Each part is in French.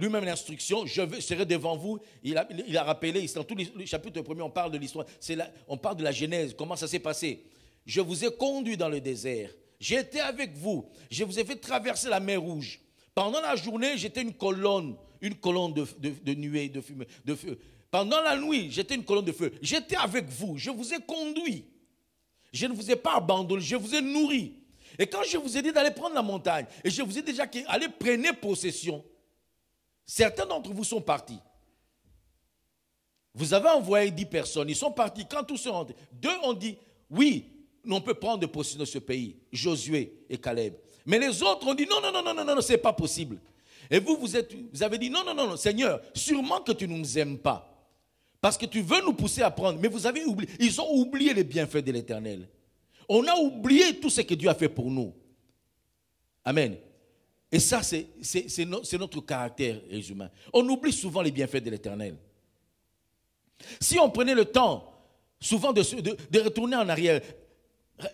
lui-même l'instruction, je serai devant vous. Il a rappelé, dans tous les chapitres premiers, on parle de l'histoire, on parle de la Genèse, comment ça s'est passé. Je vous ai conduit dans le désert, j'ai été avec vous, je vous ai fait traverser la mer Rouge. Pendant la journée, j'étais une colonne de nuée, de fumée, de feu. Pendant la nuit, j'étais une colonne de feu. J'étais avec vous, je vous ai conduit. Je ne vous ai pas abandonné, je vous ai nourri. Et quand je vous ai dit d'aller prendre la montagne, et je vous ai déjà dit, allez, prenez possession, certains d'entre vous sont partis. Vous avez envoyé 10 personnes, ils sont partis. Quand tous sont rentrés, 2 ont dit, oui, on peut prendre possession de ce pays, Josué et Caleb. Mais les autres ont dit, non, ce n'est pas possible. Et vous avez dit, non, Seigneur, sûrement que tu ne nous aimes pas. Parce que tu veux nous pousser à prendre. Mais vous avez oublié, ils ont oublié les bienfaits de l'Éternel. On a oublié tout ce que Dieu a fait pour nous. Amen. Et ça, c'est notre caractère, les humains. On oublie souvent les bienfaits de l'Éternel. Si on prenait le temps, souvent, de retourner en arrière,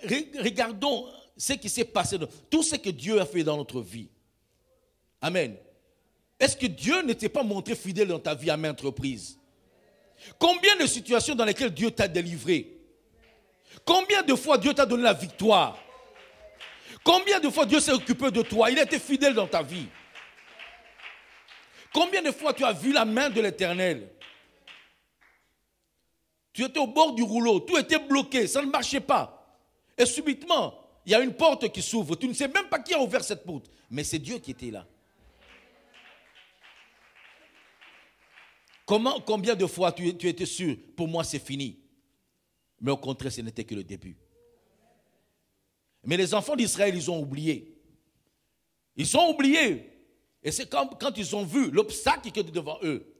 regardons ce qui s'est passé, tout ce que Dieu a fait dans notre vie. Amen. Est-ce que Dieu ne t'est pas montré fidèle dans ta vie à maintes reprises? Combien de situations dans lesquelles Dieu t'a délivré? Combien de fois Dieu t'a donné la victoire? Combien de fois Dieu s'est occupé de toi? Il a été fidèle dans ta vie. Combien de fois tu as vu la main de l'Éternel? Tu étais au bord du rouleau, tout était bloqué, ça ne marchait pas. Et subitement, il y a une porte qui s'ouvre. Tu ne sais même pas qui a ouvert cette porte, mais c'est Dieu qui était là. Combien de fois tu étais sûr, pour moi c'est fini? Mais au contraire, ce n'était que le début. Mais les enfants d'Israël, ils ont oublié. Ils ont oublié. Et c'est quand ils ont vu l'obstacle qui était devant eux.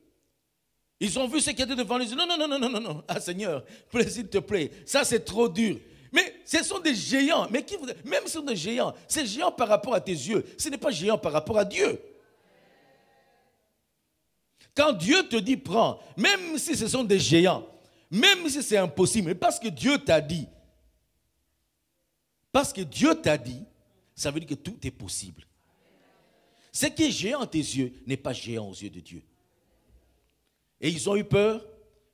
Ils ont vu ce qui était devant eux. Ils ont dit non. Ah Seigneur, s'il te plaît, ça c'est trop dur. Mais ce sont des géants. Mais même si ce sont des géants, c'est géant par rapport à tes yeux. Ce n'est pas géant par rapport à Dieu. Quand Dieu te dit prends, même si ce sont des géants, même si c'est impossible, mais parce que Dieu t'a dit, ça veut dire que tout est possible. Ce qui est géant à tes yeux n'est pas géant aux yeux de Dieu. Et ils ont eu peur,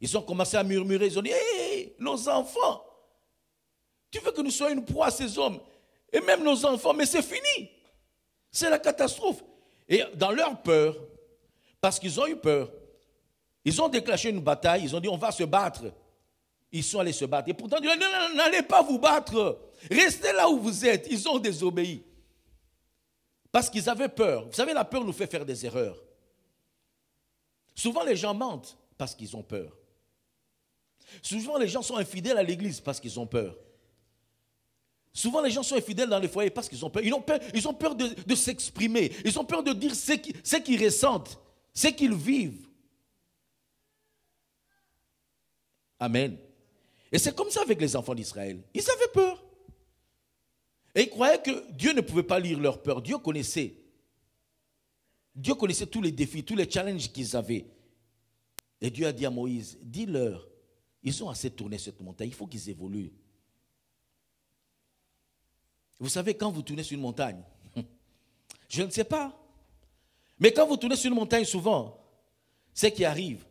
ils ont commencé à murmurer, ils ont dit, hé, nos enfants, tu veux que nous soyons une proie à ces hommes, et même nos enfants, mais c'est fini. C'est la catastrophe. Et dans leur peur, parce qu'ils ont eu peur, ils ont déclenché une bataille, ils ont dit on va se battre. Ils sont allés se battre. Et pourtant, Dieu a dit non, n'allez pas vous battre. Restez là où vous êtes. Ils ont désobéi. Parce qu'ils avaient peur. Vous savez, la peur nous fait faire des erreurs. Souvent, les gens mentent parce qu'ils ont peur. Souvent, les gens sont infidèles à l'église parce qu'ils ont peur. Souvent, les gens sont infidèles dans les foyers parce qu'ils ont peur. Ils ont peur de s'exprimer. Ils ont peur de dire ce qu'ils ressentent. Ce qu'ils vivent. Amen. Et c'est comme ça avec les enfants d'Israël. Ils avaient peur. Et ils croyaient que Dieu ne pouvait pas lire leur peur. Dieu connaissait. Dieu connaissait tous les défis, tous les challenges qu'ils avaient. Et Dieu a dit à Moïse, dis-leur, ils ont assez tourné cette montagne, il faut qu'ils évoluent. Vous savez, quand vous tournez sur une montagne, je ne sais pas, mais quand vous tournez sur une montagne souvent, c'est ce qui arrive.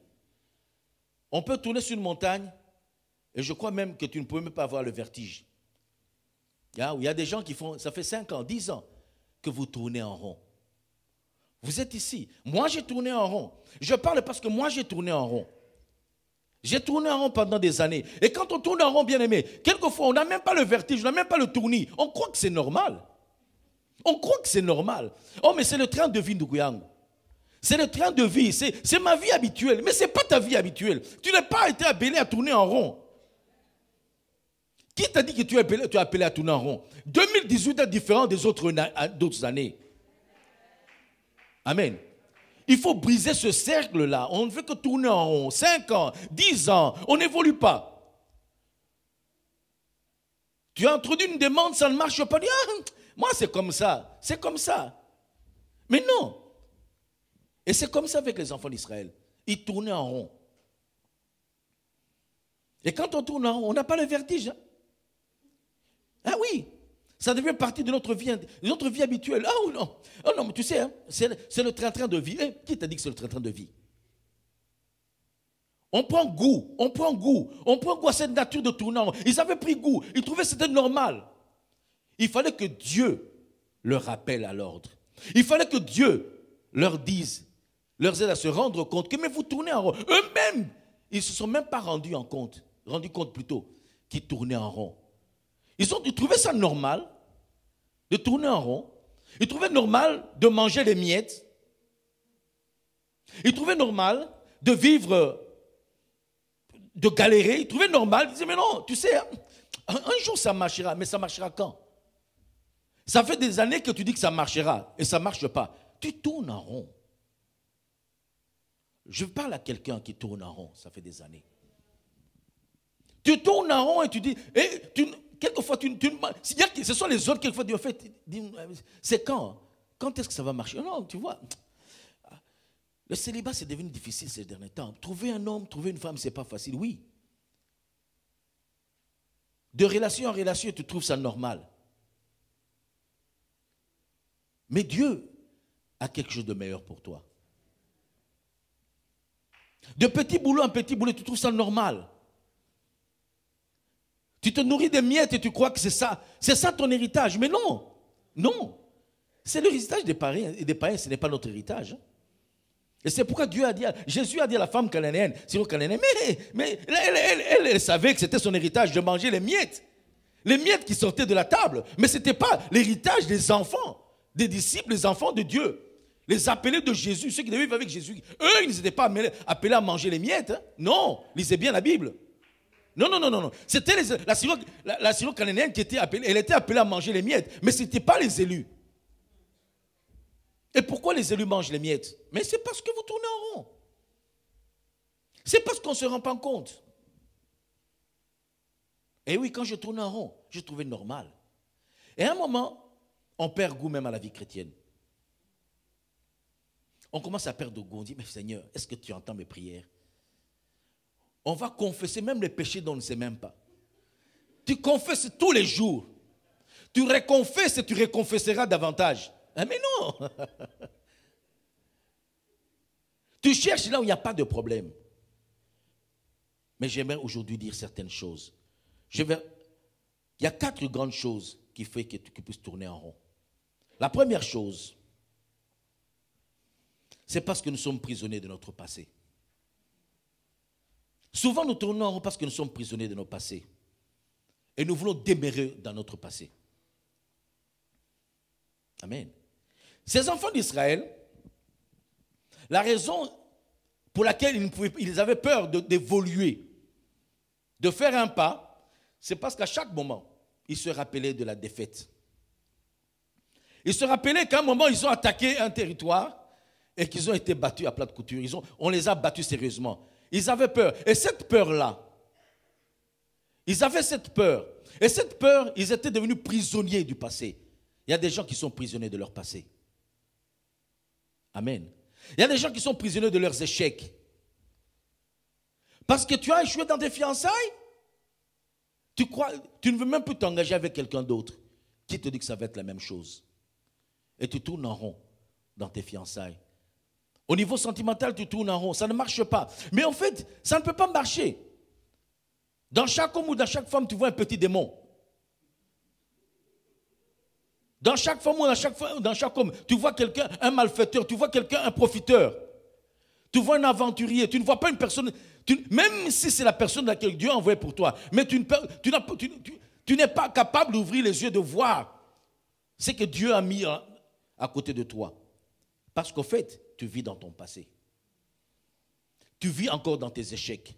On peut tourner sur une montagne et je crois même que tu ne peux même pas avoir le vertige. Il y a des gens qui font, ça fait 5 ans, 10 ans que vous tournez en rond. Vous êtes ici. Moi, j'ai tourné en rond. Je parle parce que moi, j'ai tourné en rond. J'ai tourné en rond pendant des années. Et quand on tourne en rond, bien aimé, quelquefois, on n'a même pas le vertige, on n'a même pas le tournis. On croit que c'est normal. On croit que c'est normal. Oh, mais c'est le train de vie d'Ouguyango. C'est le train de vie. C'est ma vie habituelle. Mais ce n'est pas ta vie habituelle. Tu n'as pas été appelé à tourner en rond. Qui t'a dit que tu es appelé à tourner en rond? 2018 est différent des d'autres années. Amen. Il faut briser ce cercle-là. On ne veut que tourner en rond. 5 ans, 10 ans, on n'évolue pas. Tu as introduit une demande, ça ne marche pas. Moi, c'est comme ça. C'est comme ça. Mais non. Et c'est comme ça avec les enfants d'Israël. Ils tournaient en rond. Et quand on tourne en rond, on n'a pas le vertige. Ah oui. Ça devient partie de notre vie habituelle. Ah ou non? Oh non, mais tu sais, hein, c'est le train-train de vie. Qui t'a dit que c'est le train-train de vie? On prend goût à cette nature de tournant. Ils avaient pris goût, ils trouvaient que c'était normal. Il fallait que Dieu leur rappelle à l'ordre. Il fallait que Dieu leur dise, leur aide à se rendre compte que mais vous tournez en rond. Eux-mêmes, ils ne se sont même pas rendus compte plutôt, qu'ils tournaient en rond. Ils trouvaient ça normal de tourner en rond. Ils trouvaient normal de manger les miettes. Ils trouvaient normal de vivre, de galérer. Ils trouvaient normal. Ils disaient, mais non, tu sais, un jour ça marchera. Mais ça marchera quand? Ça fait des années que tu dis que ça marchera et ça ne marche pas. Tu tournes en rond. Je parle à quelqu'un qui tourne en rond, ça fait des années. Tu tournes en rond et tu dis, quelquefois, ce sont les autres, quelquefois, en fait, c'est quand? Quand est-ce que ça va marcher? Non, tu vois, le célibat, c'est devenu difficile ces derniers temps. Trouver un homme, trouver une femme, ce n'est pas facile, oui. De relation en relation, tu trouves ça normal. Mais Dieu a quelque chose de meilleur pour toi. De petit boulot en petit boulot, tu trouves ça normal. Tu te nourris des miettes et tu crois que c'est ça ton héritage. Mais non, non. C'est l'héritage des païens, ce n'est pas notre héritage. Et c'est pourquoi Jésus a dit à la femme cananéenne, mais elle savait que c'était son héritage de manger les miettes qui sortaient de la table. Mais ce n'était pas l'héritage des enfants, des disciples, des enfants de Dieu. Les appelés de Jésus, ceux qui devaient vivre avec Jésus, eux, ils n'étaient pas appelés à manger les miettes. Hein? Non, lisez bien la Bible. Non. C'était la syro-cananéenne qui était appelée, elle était appelée à manger les miettes, mais ce n'était pas les élus. Et pourquoi les élus mangent les miettes? Mais c'est parce que vous tournez en rond. C'est parce qu'on ne se rend pas compte. Et oui, quand je tournais en rond, je trouvais normal. Et à un moment, on perd goût même à la vie chrétienne. On commence à perdre goût. On dit, mais Seigneur, est-ce que tu entends mes prières? On va confesser même les péchés dont on ne sait même pas. Tu confesses tous les jours. Tu reconfesses et tu reconfesseras davantage. Ah, mais non. Tu cherches là où il n'y a pas de problème. Mais j'aimerais aujourd'hui dire certaines choses. Il y a 4 grandes choses qui font que tu puisses tourner en rond. La première chose, c'est parce que nous sommes prisonniers de notre passé. Souvent, nous tournons en rond parce que nous sommes prisonniers de notre passé. Et nous voulons demeurer dans notre passé. Amen. Ces enfants d'Israël, la raison pour laquelle ils avaient peur d'évoluer, de faire un pas, c'est parce qu'à chaque moment, ils se rappelaient de la défaite. Ils se rappelaient qu'à un moment, ils ont attaqué un territoire et qu'ils ont été battus à plat de couture. On les a battus sérieusement. Ils avaient peur. Et cette peur-là, ils avaient cette peur. Et cette peur, ils étaient devenus prisonniers du passé. Il y a des gens qui sont prisonniers de leur passé. Amen. Il y a des gens qui sont prisonniers de leurs échecs. Parce que tu as échoué dans tes fiançailles, tu ne veux même plus t'engager avec quelqu'un d'autre qui te dit que ça va être la même chose. Et tu tournes en rond dans tes fiançailles. Au niveau sentimental, tu tournes en rond. Ça ne marche pas. Mais en fait, ça ne peut pas marcher. Dans chaque homme ou dans chaque femme, tu vois un petit démon. Dans chaque femme ou dans chaque homme, tu vois quelqu'un, un malfaiteur, tu vois quelqu'un, un profiteur. Tu vois un aventurier. Tu ne vois pas une personne, même si c'est la personne à laquelle Dieu a envoyé pour toi, mais tu n'es pas capable d'ouvrir les yeux, de voir ce que Dieu a mis à côté de toi. Parce qu'au fait, tu vis dans ton passé. Tu vis encore dans tes échecs.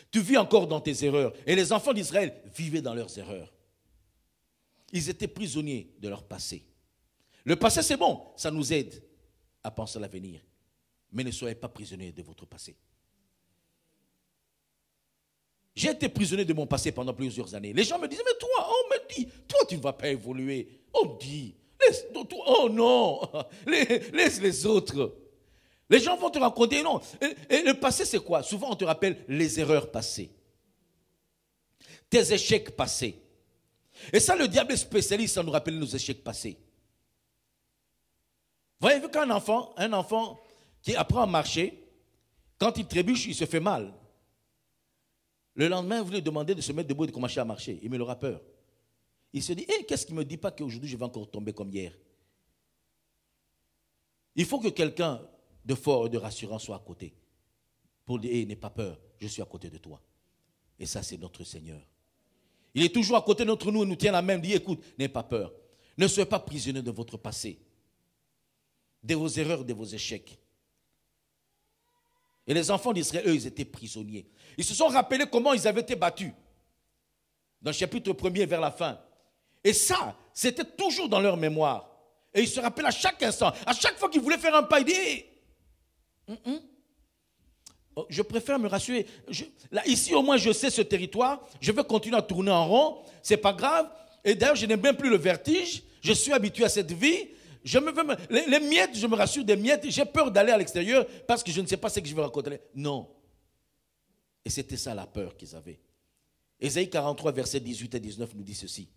Tu vis encore dans tes erreurs. Et les enfants d'Israël vivaient dans leurs erreurs. Ils étaient prisonniers de leur passé. Le passé, c'est bon, ça nous aide à penser à l'avenir. Mais ne soyez pas prisonniers de votre passé. J'ai été prisonnier de mon passé pendant plusieurs années. Les gens me disaient, mais toi, on me dit, toi, tu ne vas pas évoluer. On dit, oh non, laisse les autres. Les gens vont te raconter, non. Et le passé, c'est quoi? Souvent, on te rappelle les erreurs passées, tes échecs passés. Et ça, le diable est spécialiste à nous rappeler nos échecs passés. Voyez-vous qu'un enfant qui apprend à marcher, quand il trébuche, il se fait mal. Le lendemain, vous lui demandez de se mettre debout et de commencer à marcher. Il aura peur. Il se dit, qu'est-ce qui ne me dit pas qu'aujourd'hui je vais encore tomber comme hier? Il faut que quelqu'un de fort et de rassurant soit à côté. Pour dire, n'aie pas peur, je suis à côté de toi. Et ça, c'est notre Seigneur. Il est toujours à côté d'entre nous et nous tient la main. Il dit, écoute, n'aie pas peur. Ne soyez pas prisonnier de votre passé, de vos erreurs, de vos échecs. Et les enfants d'Israël, eux, ils étaient prisonniers. Ils se sont rappelés comment ils avaient été battus. Dans le chapitre 1er vers la fin. Et ça, c'était toujours dans leur mémoire. Et ils se rappellent à chaque instant. À chaque fois qu'ils voulaient faire un pas, ils disaient, je préfère me rassurer. Là, ici, au moins, je sais ce territoire. Je vais continuer à tourner en rond. Ce n'est pas grave. Et d'ailleurs, je n'aime même plus le vertige. Je suis habitué à cette vie. Les miettes, je me rassure des miettes. J'ai peur d'aller à l'extérieur parce que je ne sais pas ce que je vais rencontrer. Non. Et c'était ça la peur qu'ils avaient. Ésaïe 43, versets 18 et 19 nous dit ceci.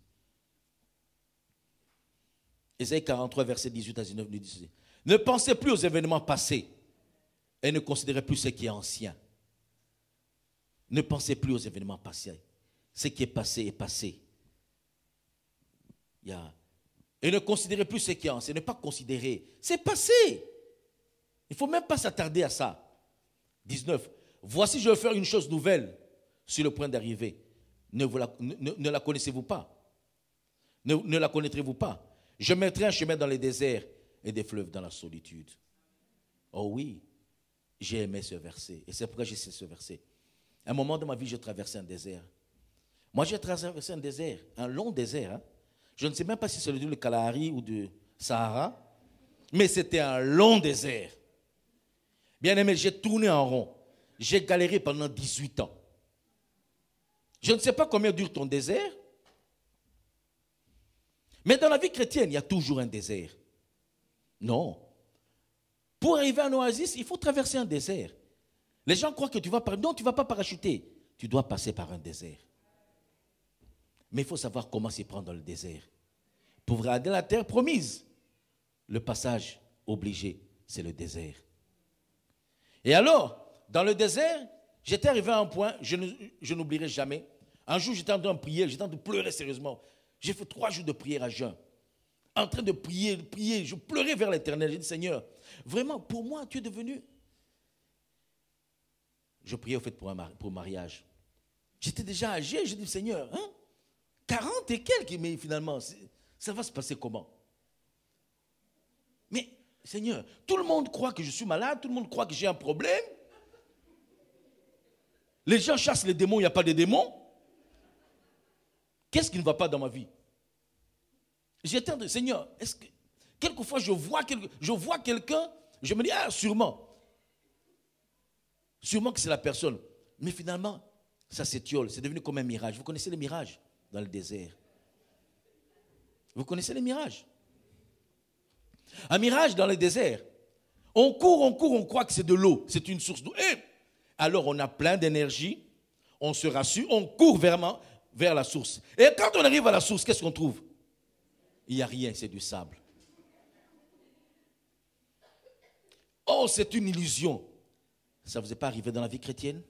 Ésaïe 43, versets 18 à 19 nous dit ceci. Ne pensez plus aux événements passés et ne considérez plus ce qui est ancien. Ne pensez plus aux événements passés. Ce qui est passé est passé. Et ne considérez plus ce qui est ancien. Ne pas considérer. C'est passé. Il ne faut même pas s'attarder à ça. 19. Voici, je vais faire une chose nouvelle sur le point d'arriver. Ne la connaissez-vous pas? Ne la connaîtrez-vous pas? Je mettrai un chemin dans les déserts et des fleuves dans la solitude. Oh oui, j'ai aimé ce verset. Et c'est pourquoi j'ai ce verset. À un moment de ma vie, j'ai traversé un désert. Moi, j'ai traversé un désert, un long désert. Je ne sais même pas si c'est le Kalahari ou du Sahara, mais c'était un long désert. Bien aimé, j'ai tourné en rond. J'ai galéré pendant 18 ans. Je ne sais pas combien dure ton désert, mais dans la vie chrétienne, il y a toujours un désert. Non. Pour arriver à un oasis, il faut traverser un désert. Les gens croient que tu vas non, tu ne vas pas parachuter. Tu dois passer par un désert. Mais il faut savoir comment s'y prendre dans le désert. Pour regarder la terre promise, le passage obligé, c'est le désert. Et alors, dans le désert, j'étais arrivé à un point, je n'oublierai jamais. Un jour, j'étais en train de prier, j'étais en train de pleurer sérieusement. J'ai fait 3 jours de prière à jeun. En train de prier, je pleurais vers l'Éternel. J'ai dit, Seigneur, vraiment, pour moi, tu es devenu... Je priais au fait pour mariage. J'étais déjà âgé, j'ai dit, Seigneur, 40 et quelques, mais finalement, ça va se passer comment? Mais, Seigneur, tout le monde croit que je suis malade, tout le monde croit que j'ai un problème. Les gens chassent les démons, il n'y a pas de démons. Qu'est-ce qui ne va pas dans ma vie? J'étais en train de, Seigneur, est-ce que quelquefois je vois quelqu'un, je me dis, sûrement que c'est la personne. Mais finalement, ça s'étiole, c'est devenu comme un mirage. Vous connaissez les mirages dans le désert? Vous connaissez les mirages? Un mirage dans le désert. On court, on croit que c'est de l'eau, c'est une source d'eau. Et alors on a plein d'énergie, on se rassure, on court vers la source. Et quand on arrive à la source, qu'est-ce qu'on trouve? Il n'y a rien, c'est du sable. Oh, c'est une illusion. Ça ne vous est pas arrivé dans la vie chrétienne?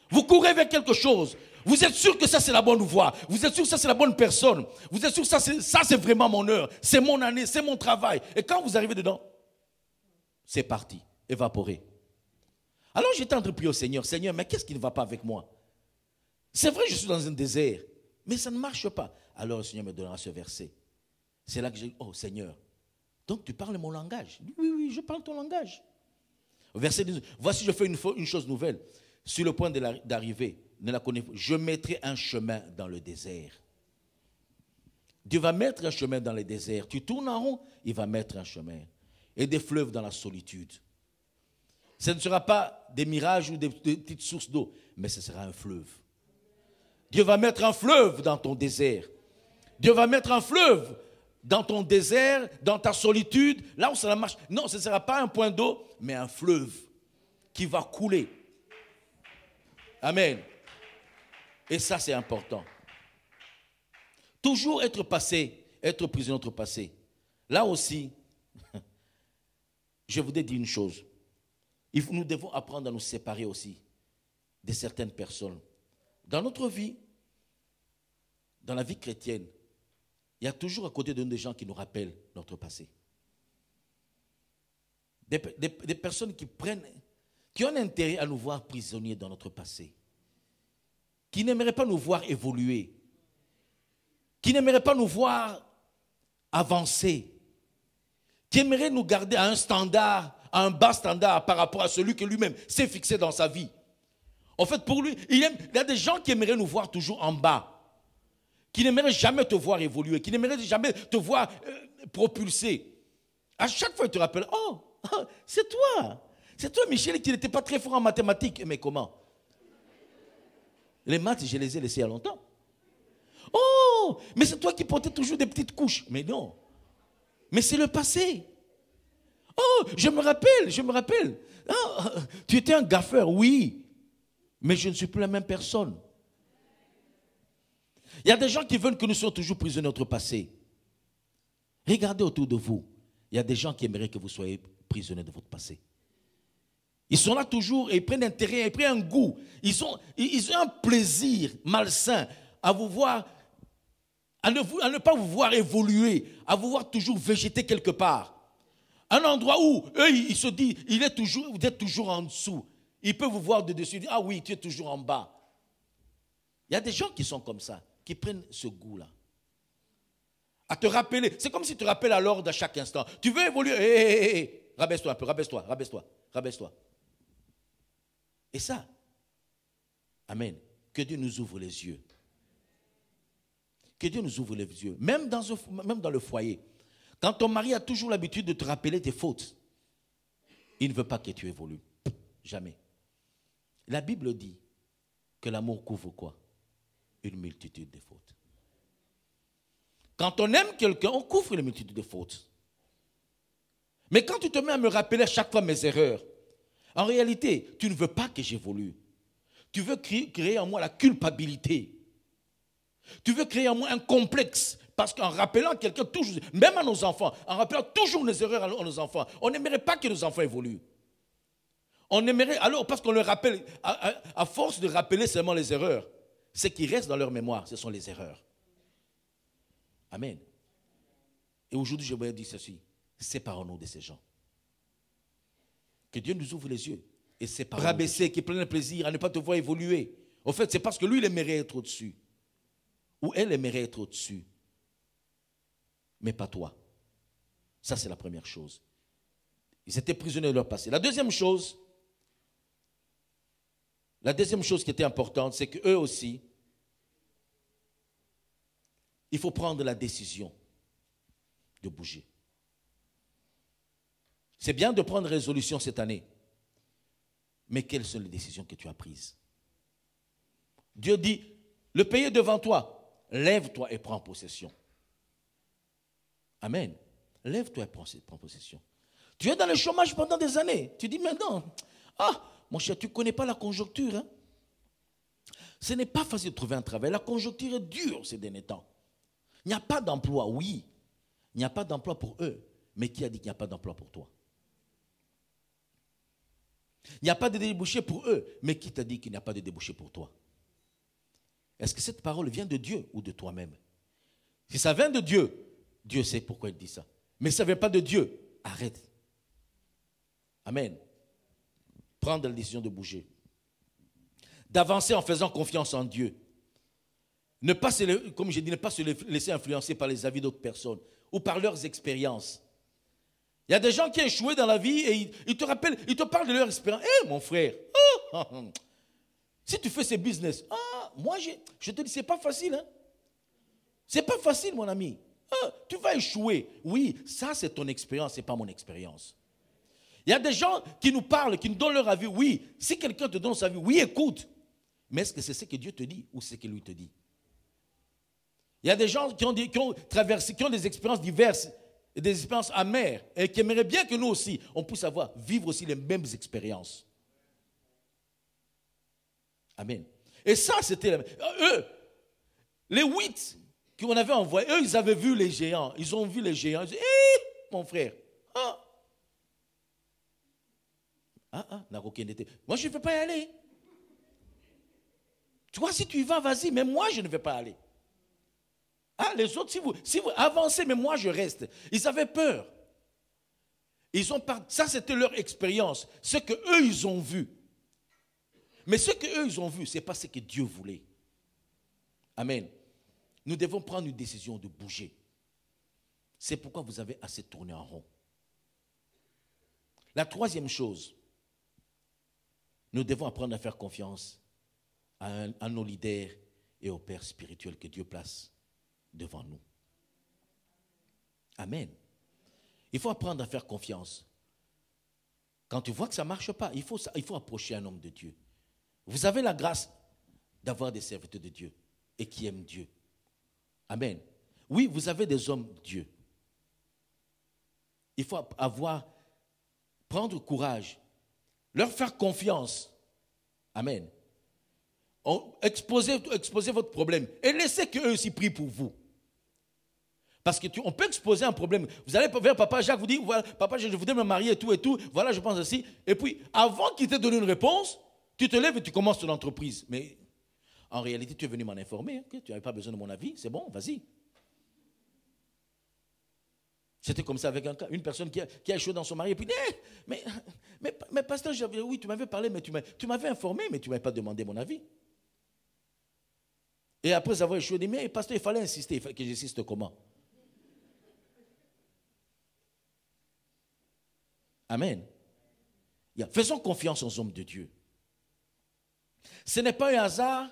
Vous courez vers quelque chose. Vous êtes sûr que ça, c'est la bonne voie. Vous êtes sûr que ça, c'est la bonne personne. Vous êtes sûr que ça, c'est vraiment mon heure. C'est mon année, c'est mon travail. Et quand vous arrivez dedans, c'est parti, évaporé. Alors j'étais en train de prier au Seigneur. Seigneur, mais qu'est-ce qui ne va pas avec moi? C'est vrai, je suis dans un désert, mais ça ne marche pas. Alors le Seigneur me donnera ce verset. C'est là que j'ai dit, oh Seigneur, donc tu parles mon langage? Oui, je parle ton langage. Verset 12, voici je fais une chose nouvelle. Sur le point d'arriver, ne la connais pas. Je mettrai un chemin dans le désert. Dieu va mettre un chemin dans le désert. Tu tournes en rond, il va mettre un chemin. Et des fleuves dans la solitude. Ce ne sera pas des mirages ou des petites sources d'eau, mais ce sera un fleuve. Dieu va mettre un fleuve dans ton désert. Dieu va mettre un fleuve dans ton désert, dans ta solitude, là où ça marche. Non, ce ne sera pas un point d'eau, mais un fleuve qui va couler. Amen. Et ça, c'est important. Toujours être passé, être prisonnier de notre passé. Là aussi, je voudrais dire une chose. Nous devons apprendre à nous séparer aussi de certaines personnes. Dans notre vie, dans la vie chrétienne, il y a toujours à côté de nous des gens qui nous rappellent notre passé. Des personnes qui ont intérêt à nous voir prisonniers dans notre passé, qui n'aimeraient pas nous voir évoluer, qui n'aimeraient pas nous voir avancer, qui aimeraient nous garder à un standard, à un bas standard par rapport à celui que lui-même s'est fixé dans sa vie. En fait, pour lui, il y a des gens qui aimeraient nous voir toujours en bas, qui n'aimeraient jamais te voir évoluer, qui n'aimeraient jamais te voir propulser. À chaque fois, ils te rappellent, oh, c'est toi Michel, qui n'était pas très fort en mathématiques. Mais comment? Les maths, je les ai laissés il y a longtemps. Oh, mais c'est toi qui portais toujours des petites couches. Mais non. Mais c'est le passé. Oh, je me rappelle. Oh, tu étais un gaffeur, oui. Mais je ne suis plus la même personne. Il y a des gens qui veulent que nous soyons toujours prisonniers de notre passé. Regardez autour de vous. Il y a des gens qui aimeraient que vous soyez prisonniers de votre passé. Ils sont là toujours et ils prennent intérêt, ils prennent un goût. Ils ont un plaisir malsain à vous voir, à ne pas vous voir évoluer, à vous voir toujours végéter quelque part. Un endroit où eux, ils se disent, vous êtes toujours en dessous. Ils peuvent vous voir de dessus, ah oui, tu es toujours en bas. Il y a des gens qui sont comme ça, qui prennent ce goût-là. À te rappeler, c'est comme si tu te rappelles à l'ordre à chaque instant. Tu veux évoluer, rabaisse-toi un peu, rabaisse-toi. Et ça, amen, que Dieu nous ouvre les yeux. Que Dieu nous ouvre les yeux, même dans le foyer. Quand ton mari a toujours l'habitude de te rappeler tes fautes, il ne veut pas que tu évolues. Jamais. La Bible dit que l'amour couvre quoi? Une multitude de fautes. Quand on aime quelqu'un, on couvre une multitude de fautes. Mais quand tu te mets à me rappeler à chaque fois mes erreurs, en réalité, tu ne veux pas que j'évolue. Tu veux créer en moi la culpabilité. Tu veux créer en moi un complexe. Parce qu'en rappelant quelqu'un, toujours, même à nos enfants, en rappelant toujours les erreurs à nos enfants, on n'aimerait pas que nos enfants évoluent. On aimerait, alors, parce qu'on leur rappelle, à force de rappeler seulement les erreurs, ce qui reste dans leur mémoire, ce sont les erreurs. Amen. Et aujourd'hui, je voudrais dire ceci. Séparons-nous de ces gens. Que Dieu nous ouvre les yeux. Et séparons-nous. Rabaisser, qui prennent plaisir à ne pas te voir évoluer. En fait, c'est parce que lui, il aimerait être au-dessus. Ou elle aimerait être au-dessus. Mais pas toi. Ça, c'est la première chose. Ils étaient prisonniers de leur passé. La deuxième chose qui était importante, c'est qu'eux aussi, il faut prendre la décision de bouger. C'est bien de prendre résolution cette année. Mais quelles sont les décisions que tu as prises? Dieu dit, le pays est devant toi. Lève-toi et prends possession. Amen. Lève-toi et prends possession. Tu es dans le chômage pendant des années. Tu dis, mais non. Ah, mon cher, tu ne connais pas la conjoncture. Hein? Ce n'est pas facile de trouver un travail. La conjoncture est dure ces derniers temps. Il n'y a pas d'emploi, oui. Il n'y a pas d'emploi pour eux. Mais qui a dit qu'il n'y a pas d'emploi pour toi? Il n'y a pas de débouché pour eux. Mais qui t'a dit qu'il n'y a pas de débouché pour toi? Est-ce que cette parole vient de Dieu ou de toi-même? Si ça vient de Dieu, Dieu sait pourquoi il dit ça. Mais si ça ne vient pas de Dieu, arrête. Amen. Prendre la décision de bouger. D'avancer en faisant confiance en Dieu. Ne pas comme je dis, ne pas se laisser influencer par les avis d'autres personnes ou par leurs expériences. Il y a des gens qui ont échoué dans la vie et ils te rappellent, ils te parlent de leur expérience. Hé, mon frère, si tu fais ces business, moi je te dis, c'est pas facile. Hein? C'est pas facile, mon ami. Tu vas échouer. Oui, ça c'est ton expérience, ce n'est pas mon expérience. Il y a des gens qui nous parlent, qui nous donnent leur avis. Oui, si quelqu'un te donne sa vie, oui, écoute. Mais est-ce que c'est ce que Dieu te dit ou c'est ce que lui te dit? Il y a des gens qui ont traversé, qui ont des expériences diverses, et des expériences amères, et qui aimeraient bien que nous aussi, on puisse vivre aussi les mêmes expériences. Amen. Et ça, c'était eux, les 8 qu'on avait envoyé, eux, ils avaient vu les géants. Ils ont vu les géants. Ils ont dit, hé, mon frère. Moi, je ne veux pas y aller. Tu vois, si tu y vas, vas-y, mais moi, je ne vais pas aller. Les autres, si vous avancez, mais moi, je reste. Ils avaient peur. Ça, c'était leur expérience. Ce qu'eux, ils ont vu. Mais ce qu'eux, ils ont vu, ce n'est pas ce que Dieu voulait. Amen. Nous devons prendre une décision de bouger. C'est pourquoi vous avez assez tourné en rond. La troisième chose, nous devons apprendre à faire confiance à nos leaders et aux pères spirituels que Dieu place devant nous. Amen. Il faut apprendre à faire confiance. Quand tu vois que ça ne marche pas, il faut approcher un homme de Dieu. Vous avez la grâce d'avoir des serviteurs de Dieu et qui aiment Dieu. Amen. Oui, vous avez des hommes de Dieu. Il faut prendre courage, leur faire confiance. Amen. Exposez votre problème et laissez qu'eux aussi prient pour vous. Parce qu'on peut exposer un problème. Vous allez vers papa Jacques, vous dites, voilà, papa, je voudrais me marier et tout, voilà, je pense ainsi. Et puis, avant qu'il t'ait donné une réponse, tu te lèves et tu commences ton entreprise. Mais en réalité, tu es venu m'en informer, hein, que tu n'avais pas besoin de mon avis, c'est bon, vas-y. C'était comme ça avec une personne qui a échoué dans son mari, et puis, mais pasteur, oui, tu m'avais parlé, mais tu m'avais informé, mais tu ne m'avais pas demandé mon avis. Et après avoir échoué, il dit, mais pasteur, il fallait insister, que j'insiste comment? Amen. Faisons confiance aux hommes de Dieu. Ce n'est pas un hasard,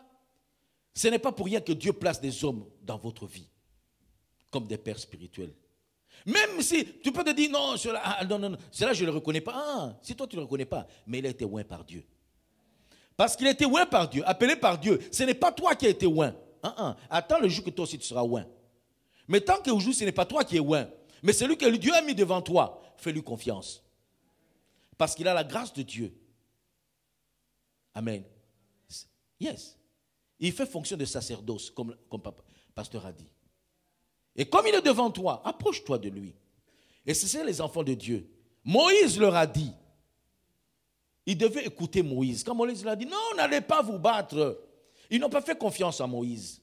ce n'est pas pour rien que Dieu place des hommes dans votre vie, comme des pères spirituels. Même si tu peux te dire, non, cela je ne le reconnais pas. Si toi tu ne le reconnais pas, mais il a été oint par Dieu. Parce qu'il a été oint par Dieu, appelé par Dieu. Ce n'est pas toi qui as été oint. Attends le jour que toi aussi tu seras oint. Mais tant qu'aujourd'hui ce n'est pas toi qui es oint, mais celui que Dieu a mis devant toi, fais-lui confiance. Parce qu'il a la grâce de Dieu. Amen. Yes. Il fait fonction de sacerdoce, comme pasteur a dit. Et comme il est devant toi, approche-toi de lui. Et c'est les enfants de Dieu. Moïse leur a dit. Ils devaient écouter Moïse. Quand Moïse leur a dit, non, n'allez pas vous battre. Ils n'ont pas fait confiance à Moïse.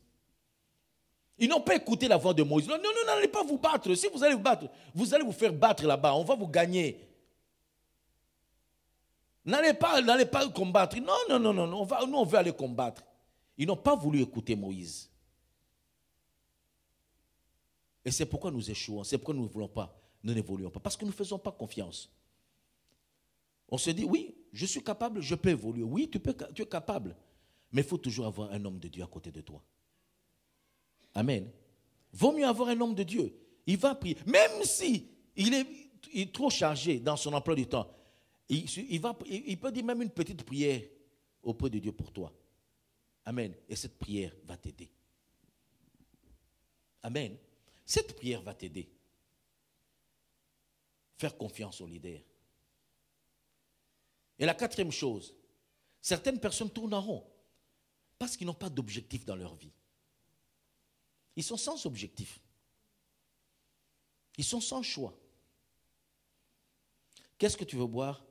Ils n'ont pas écouté la voix de Moïse. Non, n'allez pas vous battre. Si vous allez vous battre, vous allez vous faire battre là-bas. On va vous gagner. N'allez pas combattre. Non. Nous, on veut aller combattre. Ils n'ont pas voulu écouter Moïse. Et c'est pourquoi nous échouons. C'est pourquoi nous ne voulons pas. Nous n'évoluons pas. Parce que nous ne faisons pas confiance. On se dit, oui, je suis capable, je peux évoluer. Oui, tu es capable. Mais il faut toujours avoir un homme de Dieu à côté de toi. Amen. Vaut mieux avoir un homme de Dieu. Il va prier. Même si il est trop chargé dans son emploi du temps, il peut dire même une petite prière auprès de Dieu pour toi. Amen. Et cette prière va t'aider. Amen. Cette prière va t'aider. Faire confiance aux leaders. Et la quatrième chose, certaines personnes tournent en rond parce qu'ils n'ont pas d'objectif dans leur vie. Ils sont sans objectif. Ils sont sans choix. Qu'est-ce que tu veux boire?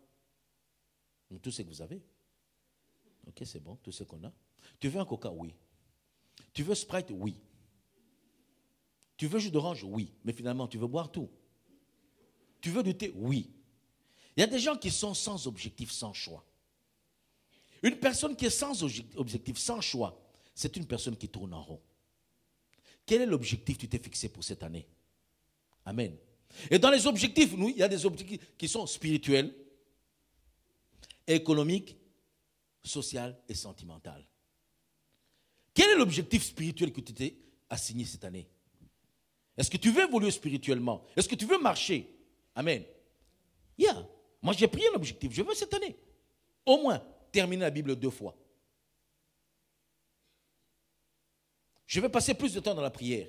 Tout ce que vous avez. Ok, c'est bon, tout ce qu'on a. Tu veux un coca? Oui. Tu veux Sprite? Oui. Tu veux jus d'orange? Oui. Mais finalement, tu veux boire tout. Tu veux du thé? Oui. Il y a des gens qui sont sans objectif, sans choix. Une personne qui est sans objectif, sans choix, c'est une personne qui tourne en rond. Quel est l'objectif que tu t'es fixé pour cette année? Amen. Et dans les objectifs, il y a des objectifs qui sont spirituels, économiques, sociaux et sentimentaux. Quel est l'objectif spirituel que tu t'es assigné cette année? Est-ce que tu veux évoluer spirituellement? Est-ce que tu veux marcher? Amen. Moi, j'ai pris un objectif. Je veux cette année, au moins, terminer la Bible 2 fois. Je vais passer plus de temps dans la prière.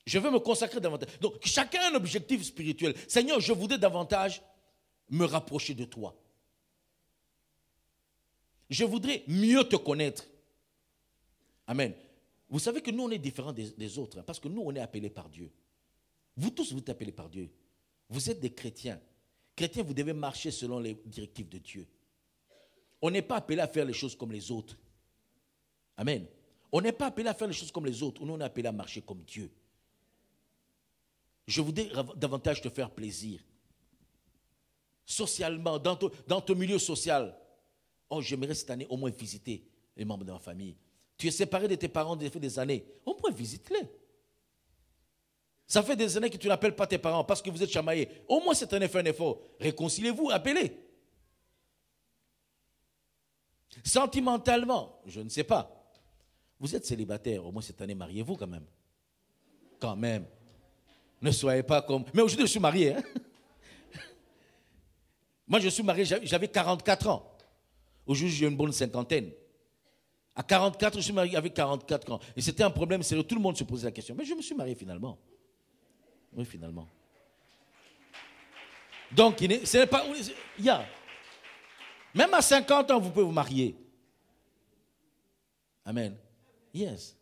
Je veux me consacrer davantage. Donc, chacun a un objectif spirituel. Seigneur, je voudrais davantage me rapprocher de toi. Je voudrais mieux te connaître. Amen. Vous savez que nous, on est différents des autres, hein, parce que nous, on est appelés par Dieu. Vous tous, vous êtes appelés par Dieu. Vous êtes des chrétiens. Chrétiens, vous devez marcher selon les directives de Dieu. On n'est pas appelé à faire les choses comme les autres. Amen. On n'est pas appelé à faire les choses comme les autres. Nous, on est appelé à marcher comme Dieu. Je voudrais davantage te faire plaisir. Socialement, dans ton milieu social. Oh, j'aimerais cette année au moins visiter les membres de ma famille. Tu es séparé de tes parents depuis des années. Au moins visite-les. Ça fait des années que tu n'appelles pas tes parents parce que vous êtes chamaillés. Au moins cette année, fais un effort. Réconciliez-vous, appelez. Sentimentalement, je ne sais pas. Vous êtes célibataire, au moins cette année, mariez-vous quand même. Quand même. Ne soyez pas comme... Mais aujourd'hui, je suis marié. Hein? Moi, je suis marié, j'avais 44 ans. Aujourd'hui, j'ai une bonne cinquantaine. À 44, je suis marié avec 44 ans. Et c'était un problème sérieux. Tout le monde se posait la question. Mais je me suis marié finalement. Oui, finalement. Donc, ce n'est pas... Même à 50 ans, vous pouvez vous marier. Amen. Yes.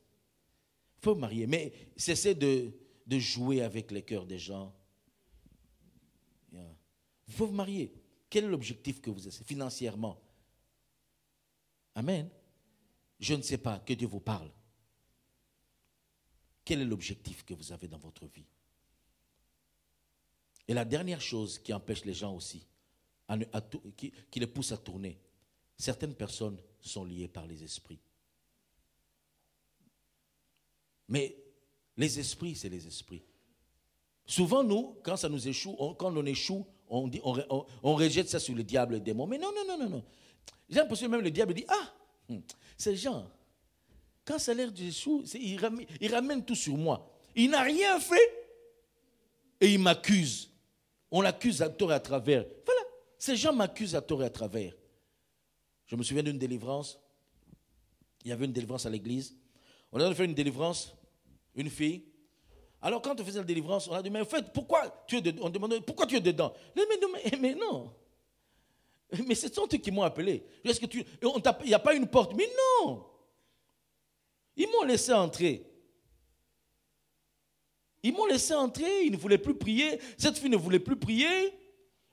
Il faut vous marier. Mais cessez de jouer avec les cœurs des gens. Yeah. Vous pouvez vous marier. Quel est l'objectif que vous avez financièrement? Amen. Je ne sais pas, que Dieu vous parle. Quel est l'objectif que vous avez dans votre vie? Et la dernière chose qui empêche les gens aussi, qui les pousse à tourner, certaines personnes sont liées par les esprits. Mais les esprits, c'est les esprits. Souvent, nous, quand ça nous échoue, quand on échoue, on rejette ça sur le diable et le démon. Mais non, non, non, non, non. J'ai l'impression que même le diable dit, ces gens, quand ça leur échoue, il ramène tout sur moi. Il n'a rien fait et il m'accuse. On l'accuse à tort et à travers. Voilà, ces gens m'accusent à tort et à travers. Je me souviens d'une délivrance. Il y avait une délivrance à l'église. On a fait une délivrance, une fille. Alors quand on faisait la délivrance, on a dit, mais en fait, pourquoi tu es dedans? On demandait, pourquoi tu es dedans? Mais non. Mais ce sont eux qui m'ont appelé. Est-ce que il n'y a pas une porte? Mais non. Ils m'ont laissé entrer. Ils m'ont laissé entrer, ils ne voulaient plus prier. Cette fille ne voulait plus prier.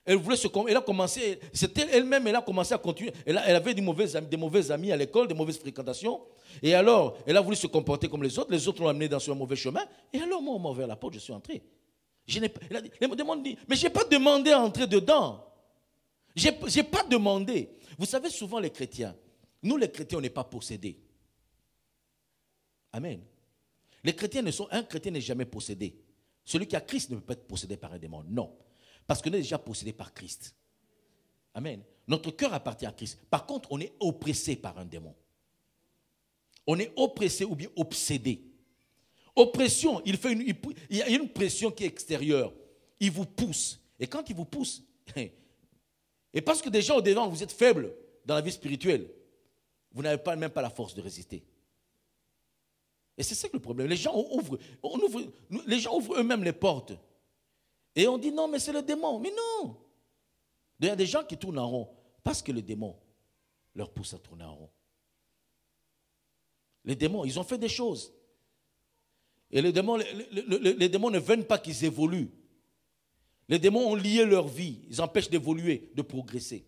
Elle a commencé, c'était elle-même, elle a commencé à continuer. Elle avait des mauvais amis à l'école, des mauvaises fréquentations. Et alors, elle a voulu se comporter comme les autres l'ont amenée dans un mauvais chemin. Et alors, moi, on m'a ouvert la porte, je suis entré. Elle me dit, mais je n'ai pas demandé à entrer dedans. Je n'ai pas demandé. Vous savez, souvent les chrétiens, nous les chrétiens, on n'est pas possédés. Amen. Un chrétien n'est jamais possédé. Celui qui a Christ ne peut pas être possédé par un démon. Non. Parce qu'on est déjà possédé par Christ. Amen. Notre cœur appartient à Christ. Par contre, on est oppressé par un démon. On est oppressé ou bien obsédé. Oppression, il y a une pression qui est extérieure. Il vous pousse. Et quand il vous pousse, et parce que déjà au-devant, vous êtes faible dans la vie spirituelle, vous n'avez même pas la force de résister. Et c'est ça que le problème. Les gens ouvrent eux-mêmes les portes. Et on dit non, mais c'est le démon. Mais non. Il y a des gens qui tournent en rond parce que le démon leur pousse à tourner en rond. Les démons, ils ont fait des choses. Et les démons ne veulent pas qu'ils évoluent. Les démons ont lié leur vie. Ils empêchent d'évoluer, de progresser.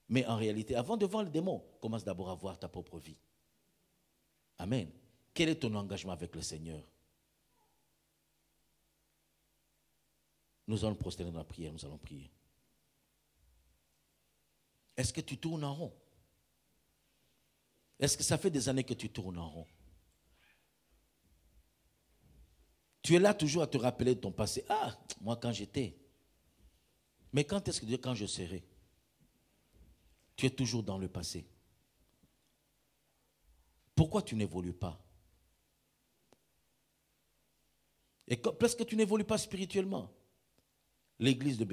Mais en réalité, avant de voir le démon, commence d'abord à voir ta propre vie. Amen. Quel est ton engagement avec le Seigneur? Nous allons prosterner dans la prière, nous allons prier. Est-ce que tu tournes en rond? Est-ce que ça fait des années que tu tournes en rond? Tu es là toujours à te rappeler de ton passé. Ah, moi quand j'étais. Mais quand est-ce que Dieu, quand je serai? Tu es toujours dans le passé. Pourquoi tu n'évolues pas? Et parce que tu n'évolues pas spirituellement, l'Église ne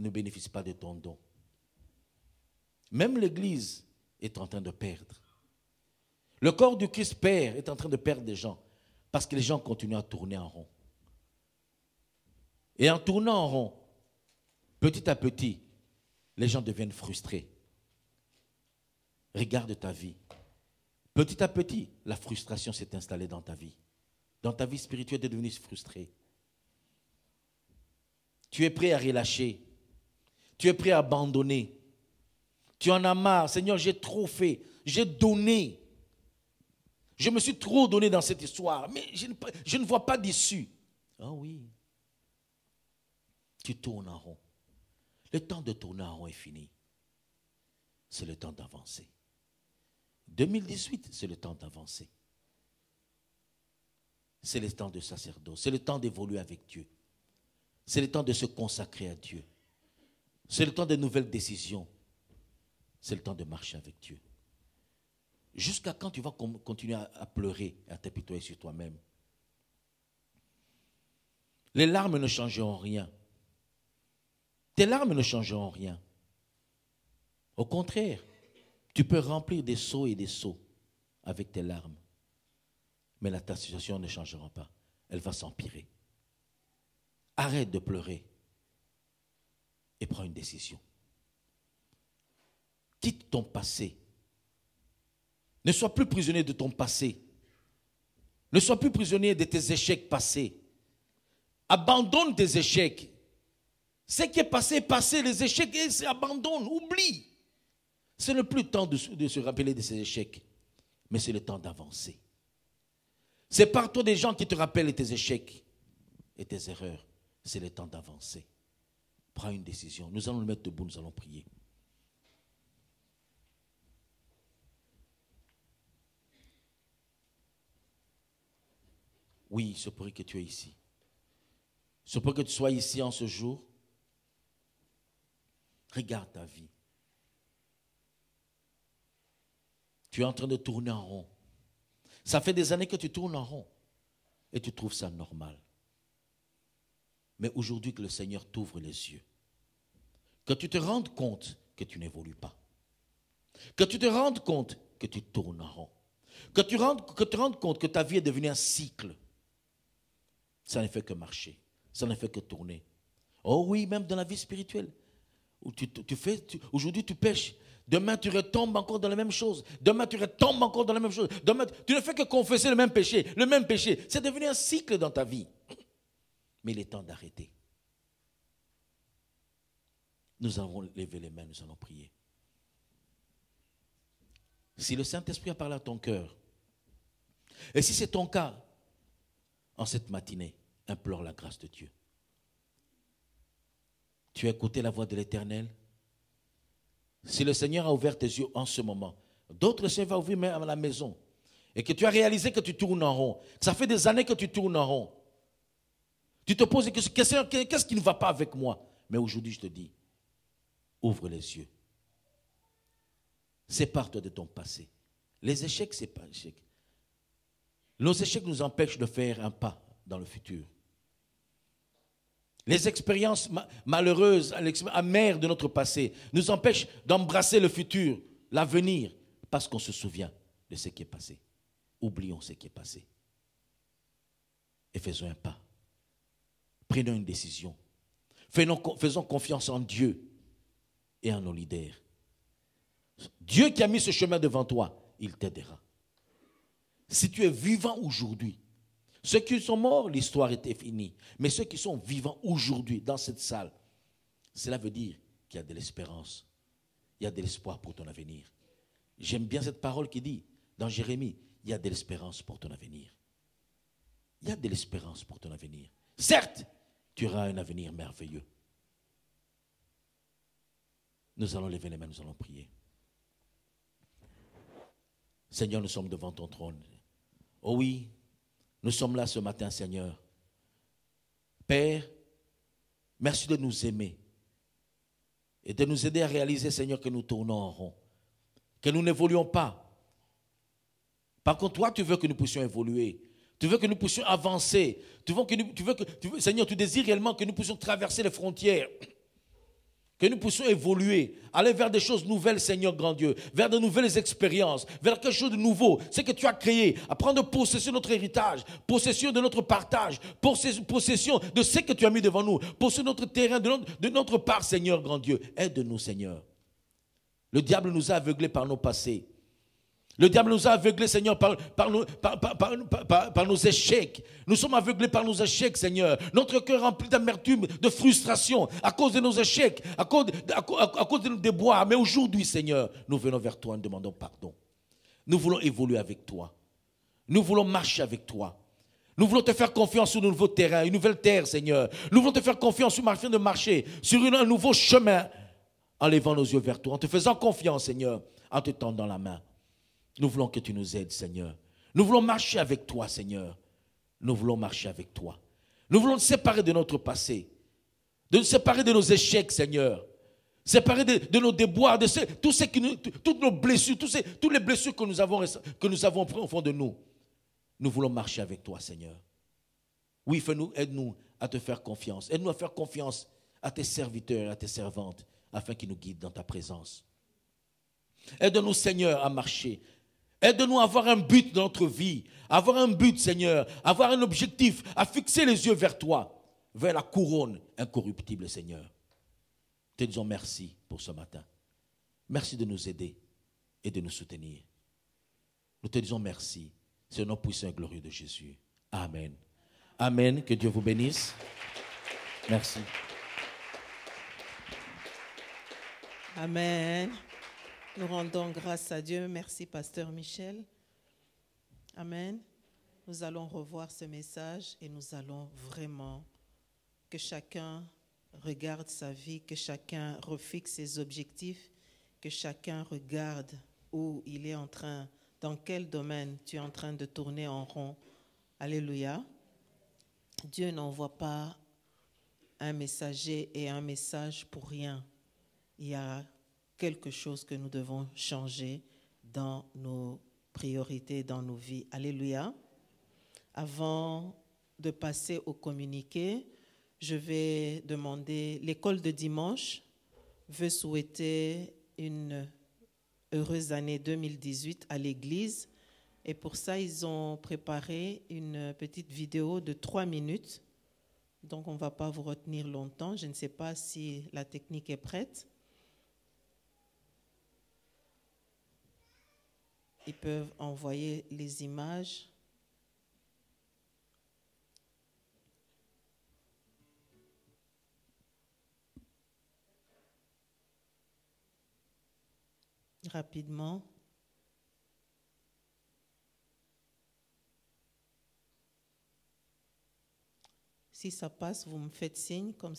bénéficie pas de ton don. Même l'Église est en train de perdre. Le corps du Christ perd, est en train de perdre des gens parce que les gens continuent à tourner en rond. Et en tournant en rond, petit à petit, les gens deviennent frustrés. Regarde ta vie. Petit à petit, la frustration s'est installée dans ta vie. Dans ta vie spirituelle, tu es devenu frustré. Tu es prêt à relâcher. Tu es prêt à abandonner. Tu en as marre. Seigneur, j'ai trop fait. J'ai donné. Je me suis trop donné dans cette histoire. Mais je ne vois pas d'issue. Ah oui. Tu tournes en rond. Le temps de tourner en rond est fini. C'est le temps d'avancer. 2018, c'est le temps d'avancer. C'est le temps de sacerdoce. C'est le temps d'évoluer avec Dieu. C'est le temps de se consacrer à Dieu. C'est le temps de nouvelles décisions. C'est le temps de marcher avec Dieu. Jusqu'à quand tu vas continuer à pleurer, à t'apitoyer sur toi-même? Les larmes ne changeront rien. Tes larmes ne changeront rien. Au contraire, tu peux remplir des seaux et des seaux avec tes larmes. Mais ta situation ne changera pas. Elle va s'empirer. Arrête de pleurer et prends une décision. Quitte ton passé. Ne sois plus prisonnier de ton passé. Ne sois plus prisonnier de tes échecs passés. Abandonne tes échecs. Ce qui est passé, passé, les échecs, abandonne, oublie. Ce n'est plus le temps de se rappeler de ces échecs, mais c'est le temps d'avancer. C'est par toi des gens qui te rappellent tes échecs et tes erreurs. C'est le temps d'avancer. Prends une décision. Nous allons le mettre debout, nous allons prier. Oui, il se pourrait que tu es ici. Il se pourrait que tu sois ici en ce jour. Regarde ta vie. Tu es en train de tourner en rond. Ça fait des années que tu tournes en rond et tu trouves ça normal. Mais aujourd'hui que le Seigneur t'ouvre les yeux, que tu te rendes compte que tu n'évolues pas, que tu te rendes compte que tu tournes en rond, que tu te rendes compte que ta vie est devenue un cycle. Ça ne fait que marcher, ça ne fait que tourner. Oh oui, même dans la vie spirituelle, où aujourd'hui tu pêches, demain tu retombes encore dans la même chose, demain tu retombes encore dans la même chose, demain tu ne fais que confesser le même péché. C'est devenu un cycle dans ta vie. Mais il est temps d'arrêter. Nous allons lever les mains, nous allons prier. Si le Saint-Esprit a parlé à ton cœur, et si c'est ton cas, en cette matinée, implore la grâce de Dieu. Tu as écouté la voix de l'Éternel? Si le Seigneur a ouvert tes yeux en ce moment, d'autres le Seigneur va ouvrir même à la maison, et que tu as réalisé que tu tournes en rond, que ça fait des années que tu tournes en rond, tu te poses des questions, qu'est-ce qui ne va pas avec moi? Mais aujourd'hui, je te dis, ouvre les yeux. Sépare-toi de ton passé. Les échecs, ce n'est pas un échec. Nos échecs nous empêchent de faire un pas dans le futur. Les expériences malheureuses, amères de notre passé nous empêchent d'embrasser le futur, l'avenir, parce qu'on se souvient de ce qui est passé. Oublions ce qui est passé. Et faisons un pas. Prenons une décision. Faisons confiance en Dieu et en nos leaders. Dieu qui a mis ce chemin devant toi, il t'aidera. Si tu es vivant aujourd'hui, ceux qui sont morts, l'histoire était finie. Mais ceux qui sont vivants aujourd'hui dans cette salle, cela veut dire qu'il y a de l'espérance. Il y a de l'espoir pour ton avenir. J'aime bien cette parole qui dit, dans Jérémie, il y a de l'espérance pour ton avenir. Il y a de l'espérance pour ton avenir. Certes, tu auras un avenir merveilleux. Nous allons lever les mains, nous allons prier. Seigneur, nous sommes devant ton trône. Oh oui, nous sommes là ce matin, Seigneur. Père, merci de nous aimer et de nous aider à réaliser, Seigneur, que nous tournons en rond, que nous n'évoluons pas. Par contre, toi, tu veux que nous puissions évoluer. Tu veux que nous puissions avancer. Seigneur, tu désires réellement que nous puissions traverser les frontières. Que nous puissions évoluer, aller vers des choses nouvelles, Seigneur grand Dieu, vers de nouvelles expériences, vers quelque chose de nouveau, ce que tu as créé, à prendre possession de notre héritage, possession de notre partage, possession de ce que tu as mis devant nous, possession de notre terrain, de notre part, Seigneur grand Dieu. Aide-nous, Seigneur. Le diable nous a aveuglés par nos passés. Le diable nous a aveuglés, Seigneur, par nos échecs. Nous sommes aveuglés par nos échecs, Seigneur. Notre cœur rempli d'amertume, de frustration, à cause de nos échecs, à cause de nos déboires. Mais aujourd'hui, Seigneur, nous venons vers toi et nous demandons pardon. Nous voulons évoluer avec toi. Nous voulons marcher avec toi. Nous voulons te faire confiance sur de nouveaux terrains, une nouvelle terre, Seigneur. Nous voulons te faire confiance sur afin de marcher sur un nouveau chemin, en levant nos yeux vers toi, en te faisant confiance, Seigneur, en te tendant la main. Nous voulons que tu nous aides, Seigneur. Nous voulons marcher avec toi, Seigneur. Nous voulons marcher avec toi. Nous voulons nous séparer de notre passé, de nous séparer de nos échecs, Seigneur. Séparer de nos déboires, de toutes nos blessures, toutes les blessures que nous avons au fond de nous. Nous voulons marcher avec toi, Seigneur. Oui, aide-nous à te faire confiance. Aide-nous à faire confiance à tes serviteurs et à tes servantes, afin qu'ils nous guident dans ta présence. Aide-nous, Seigneur, à marcher. Aide-nous à avoir un but dans notre vie. À avoir un but, Seigneur. À avoir un objectif. À fixer les yeux vers toi. Vers la couronne incorruptible, Seigneur. Te disons merci pour ce matin. Merci de nous aider et de nous soutenir. Nous te disons merci. C'est au nom puissant et glorieux de Jésus. Amen. Amen. Que Dieu vous bénisse. Merci. Amen. Nous rendons grâce à Dieu. Merci, Pasteur Michel. Amen. Nous allons revoir ce message et nous allons vraiment que chacun regarde sa vie, que chacun refixe ses objectifs, que chacun regarde où il est en train, dans quel domaine tu es en train de tourner en rond. Alléluia. Dieu n'envoie pas un messager et un message pour rien. Il y a quelque chose que nous devons changer dans nos priorités, dans nos vies. Alléluia. Avant de passer au communiqué, je vais demander, l'école de dimanche veut souhaiter une heureuse année 2018 à l'église. Et pour ça, ils ont préparé une petite vidéo de 3 minutes. Donc, on ne va pas vous retenir longtemps. Je ne sais pas si la technique est prête. Ils peuvent envoyer les images. Rapidement. Si ça passe, vous me faites signe comme